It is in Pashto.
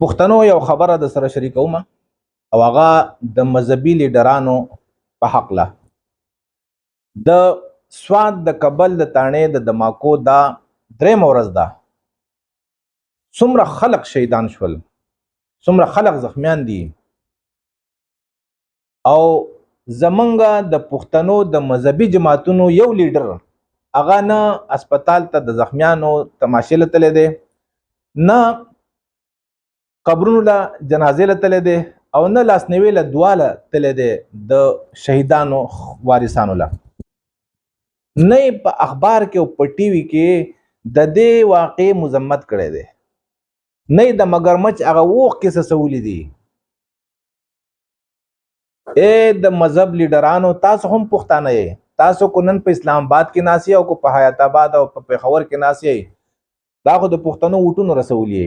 پښتنو یو خبره د سره شریکوم او هغه د مذهبي لیډرانو په حق له د سواد د کابل د تانې د دماکو دا درېم ورځ ده. څومره خلق شهیدان شول، څومره خلق زخمیان دي، او زمونږ د پښتنو د مذهبي جماعتونو یو لیډر هغه نه اسپیټال ته د زخمیانو تماشې لتلی دی، نه قبرونو له جنازې لتلی دی، او نه لاسنیوي له دعا له تلی دی د شهیدانو وارثانو له. نه په اخبار کې او په ټي وي کې د دې واقعې مذمت کړی دی، نه د مگرمچ هغه اوښ کې څه سولی دي. اے د مذهب لیډرانو، تاسو هم پښتانه یې، تاسو کو نن په اسلام آباد کې ناسي او کو په حیات آباد او په پېښور کې ناسي، دا خو د پښتنو ووټونو رسولي.